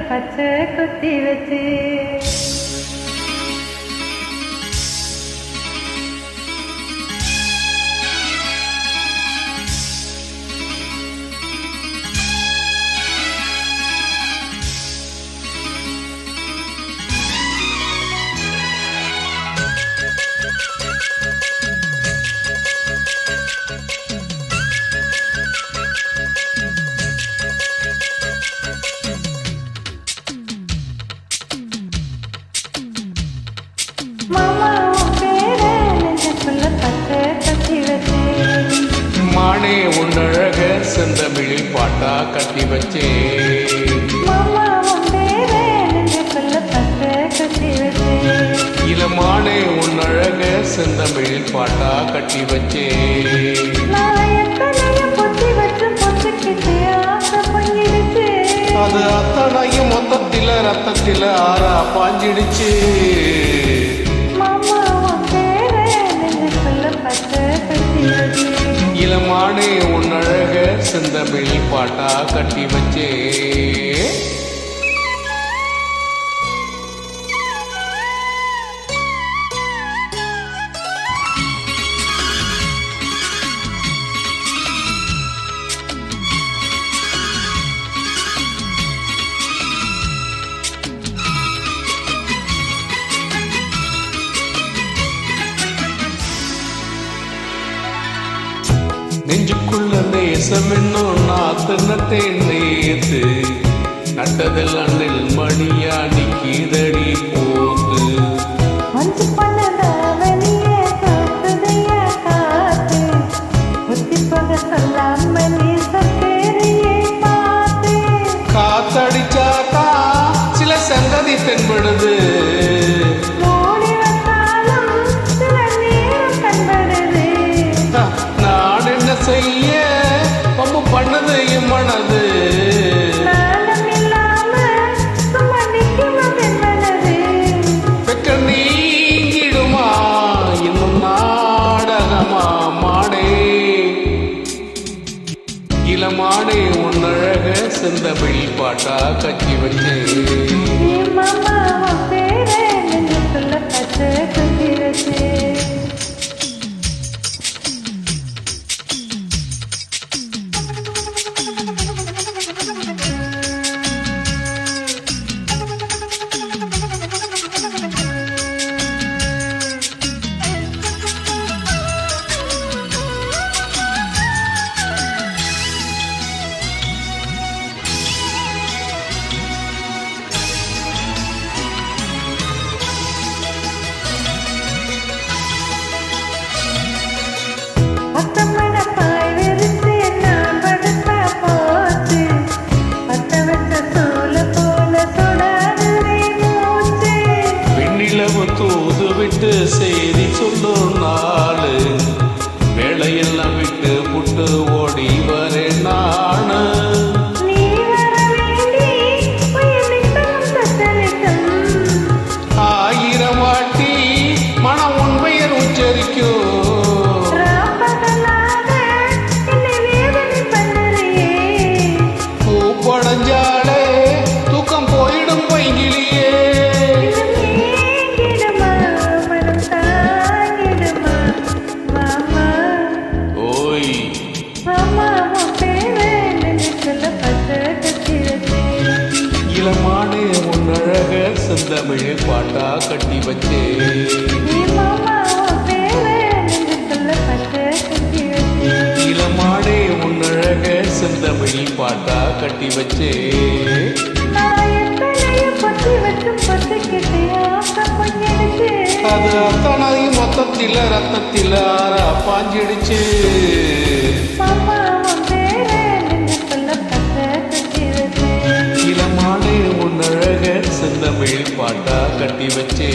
பச்சை குத்தி வச்சு மானே உன்னழக செந்தமிழில் பாட்டா கட்டி வச்சே இளமானே உன்னழக செந்தமிழில் பாட்டா கட்டி வச்சே அது அத்தனையும் மொத்தத்தில ரத்தத்தில ஆறா பாஞ்சிடுச்சு இளமானே உன்னழக செந்தமிழில் பாட்டா கட்டி வச்சே நெஞ்சுக்குள்ள நேசம் என்னும் நாத்தனத்தேன் நேத்து நட்டதெல்லாம் நெல் மணியா நிக்கிதடி போத்து காத்தடிச்சாக்கா சில சங்கதி தென்படுது செய்ய பம்பு பண்ணது மனது பெக்க நீங்கிடுமா இன்னும் நாடகமா மாடே இளமாடே உன்னழக செந்தமிழ் பாட்டா கட்சி வச்சே தூது விட்டு செய்தி சொல்லும் நாளு வேலையெல்லாம் விட்டு புட்டு ஓடி வரேன் நானு ஆயிரம் வாட்டி மனம் உன் பெயர் உச்சரிக்கும் பூப்படைஞ்சாலே தூக்கம் போயிடும் பைங்கிலியே இளமானே உன்னழக செந்தமிழ் பாட்டா கட்டி வச்சே இளமானே உன்னழக செந்தமிழ் பாட்டா கட்டி வச்சே அது அத்தனையும் மொத்தத்தில ரத்தத்தில ஆறா பாஞ்சிடுச்சு இளமானே உன்னழக செந்தமிழ் பாட்டா கட்டி வச்சே